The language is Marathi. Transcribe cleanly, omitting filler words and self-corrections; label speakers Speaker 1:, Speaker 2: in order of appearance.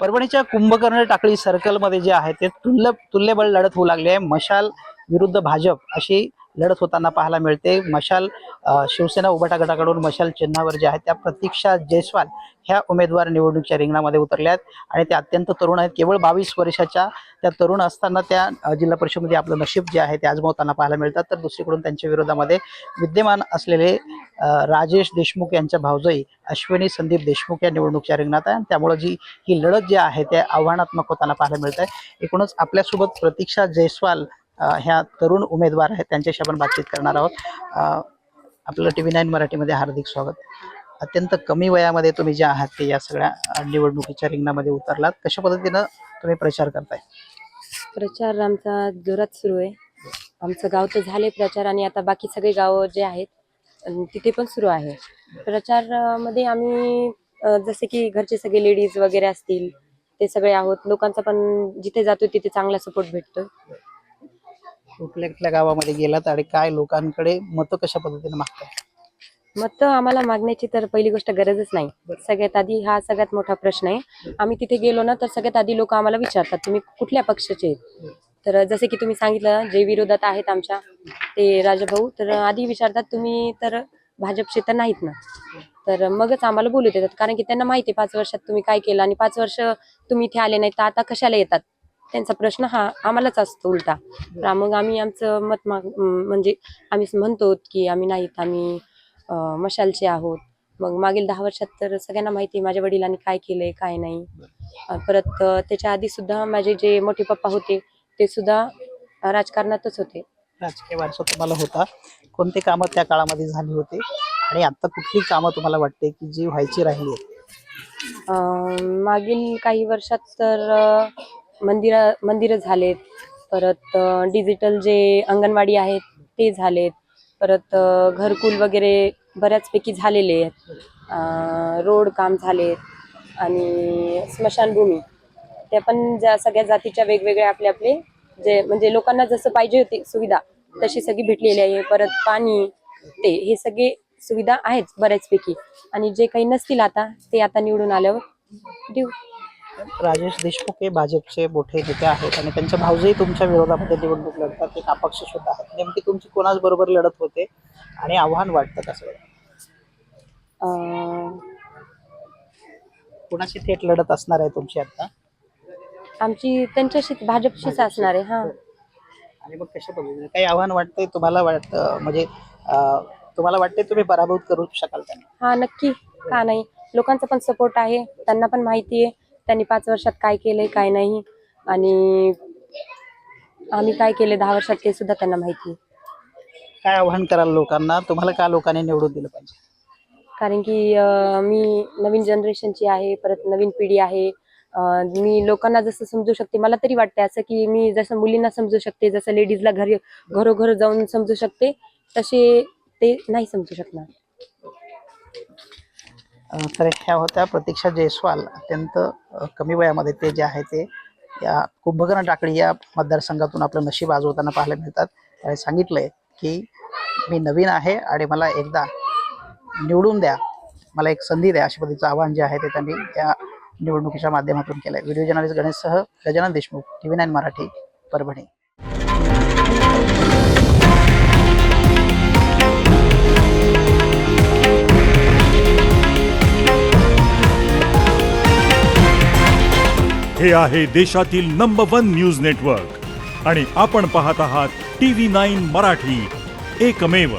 Speaker 1: परभणीच्या कुंभकर्ण टाकळी सर्कलमध्ये जे आहे ते तुल्यबळ लढत होऊ लागली आहे. मशाल विरुद्ध भाजप अशी लढत होताना पाहायला मिळते. मशाल शिवसेना उभाटा गटाकडून मशाल चिन्हावर जे आहे त्या प्रतीक्षा जयस्वाल ह्या उमेदवार निवडणुकीच्या रिंगणामध्ये उतरल्यात आणि त्या अत्यंत तरुण आहेत. केवळ 22 वर्षाच्या त्या तरुण असताना त्या जिल्हा परिषदेमध्ये आपलं नशीब जे आहे ते आजमावताना पाहायला मिळतात. तर दुसरीकडून त्यांच्या विरोधामध्ये विद्यमान असलेले राजेश देशमुख यांच्या भावजई अश्विनी संदीप देशमुख या निवडणुकीच्या रिंगणात आहे. त्यामुळे ही लढत जी आहे ते आव्हानात्मक होताना पाहायला मिळत आहे. एकूणच आपल्यासोबत प्रतीक्षा जयस्वाल ह्या तरुण उमेदवार आहेत, त्यांच्याशी आपण बातचीत करणार आहोत. आपलं TV9 मराठीमध्ये हार्दिक स्वागत. अत्यंत कमी वयामध्ये तुम्ही जे आहात ते या सगळ्या निवडणुकीच्या रिंगणामध्ये उतरलात. कशा पद्धतीनं तुम्ही प्रचार करताय?
Speaker 2: प्रचार आमचा जोरात सुरू आहे. आमचं गाव तर झाले प्रचार आणि आता बाकी सगळे गाव जे आहेत तिथे पण सुरू आहे प्रचार. मध्ये आम्ही जसे की घरचे सगळे लेडीज वगैरे असतील ते सगळे आहोत. लोकांचा पण जिथे जातो तिथे चांगला सपोर्ट भेटतो.
Speaker 1: कुठल्या कुठल्या गावामध्ये गेलात आणि काय लोकांकडे मतं कशा पद्धतीने मागताय?
Speaker 2: मत आम्हाला मागण्याची तर पहिली गोष्ट गरजच नाही. सगळ्यात आधी हा सगळ्यात मोठा प्रश्न आहे. आम्ही तिथे गेलो ना तर सगळ्यात आधी लोक आम्हाला विचारतात तुम्ही कुठल्या पक्षाचे आहेत. तर जसे की तुम्ही सांगितलं जे विरोधात आहेत आमच्या ते राजाभाऊ, तर आधी विचारतात तुम्ही तर भाजपचे तर नाहीत ना. तर मगच आम्हाला बोलू देतात, कारण की त्यांना माहिती आहे 5 वर्षात तुम्ही काय केलं आणि 5 वर्ष तुम्ही इथे आले नाही तर आता कशाला येतात. त्यांचा प्रश्न हा आम्हालाच असतो उलटा. तर मग आम्ही आमचं मत म्हणजे आम्ही म्हणतो की आम्ही नाहीत, आम्ही मशालचे आहोत. मग मागील 10 वर्षात तर सगळ्यांना माहिती माझ्या वडिलांनी काय केलंय काय नाही. परत त्याच्या आधी सुद्धा माझे जे मोठे पप्पा होते ते सुद्धा राजकारणातच होते.
Speaker 1: राजकीय वारसा तुम्हाला होता. कोणते कामं त्या काळामध्ये झाली होती आणि आता कुठली कामं तुम्हाला वाटते की जी व्हायची राहिली आहेत?
Speaker 2: मागील काही वर्षात तर मंदिरं झालेत. परत डिजिटल जे अंगणवाडी आहेत ते झालेत. परत घरकुल वगैरे बऱ्याचपैकी झालेले आहेत. रोड काम झालेत आणि स्मशानभूमी त्या पण ज्या सगळ्या जातीच्या वेगवेगळ्या आपले आपले जे म्हणजे लोकांना जसं पाहिजे होती सुविधा तशी सगळी भेटलेली आहे. परत पाणी ते हे सगळे सुविधा आहेत बऱ्याचपैकी. आणि जे काही नसतील आता ते आता निवडून आल्यावर देऊ.
Speaker 1: राजेश देशमुख हे भाजपचे मोठे नेते आहेत आणि त्यांच्या भाऊजही तुमच्या विरोधामध्ये निवडणूक लढतात. ते अपक्ष सुद्धा आहेत. नेमकी तुमची कोणाच बरोबर लढत होते आणि आव्हान वाटतं कसं? कोणाशी थेट लढत असणार आहे तुमची आता?
Speaker 2: आमची त्यांच्याशी भाजपशीच असणार आहे. हा.
Speaker 1: आणि मग कशा पद्धतीने काही आव्हान वाटतंय तुम्हाला? वाटतं म्हणजे तुम्हाला वाटते तुम्ही पराभूत करू शकाल त्यांना?
Speaker 2: हा नक्की, का नाही. लोकांचा पण सपोर्ट आहे, त्यांना पण माहिती आहे त्यांनी 5 वर्षात काय केलंय काय नाही आणि आम्ही काय केले 10 वर्षात ते सुद्धा त्यांना माहिती आहे.
Speaker 1: काय आव्हान कराल लोकांना? तुम्हाला का लोकांनी निवडून दिलं पाहिजे?
Speaker 2: कारण की मी नवीन जनरेशनची आहे. परत नवीन पिढी आहे. मी लोकांना जसं समजू शकते, मला तरी वाटते असं की मी जसं मुलींना समजू शकते, जसं लेडीजला घरोघर जाऊन समजू शकते, तसे ते नाही समजू शकणार.
Speaker 1: तर ह्या होत्या प्रतीक्षा जयस्वाल. अत्यंत कमी वयामध्ये ते जे आहे ते या कुंभकर्ण टाकळी या मतदारसंघातून आपलं नशीब आजवताना पाहायला मिळतात. त्याने सांगितलंय की मी नवीन आहे आणि मला एकदा निवडून द्या, मला एक संधी द्या, अशा पद्धतीचं आवाहन जे आहे ते त्यांनी या निवडणुकीच्या माध्यमातून केलंय. व्हिडिओ जर्नलिस्ट गणेशसह गजानन देशमुख, TV9 मराठी, परभणी.
Speaker 3: हे आहे देशातील नंबर 1 न्यूज नेटवर्क आणि आपण पाहत आहात TV9 मराठी, एकमेव.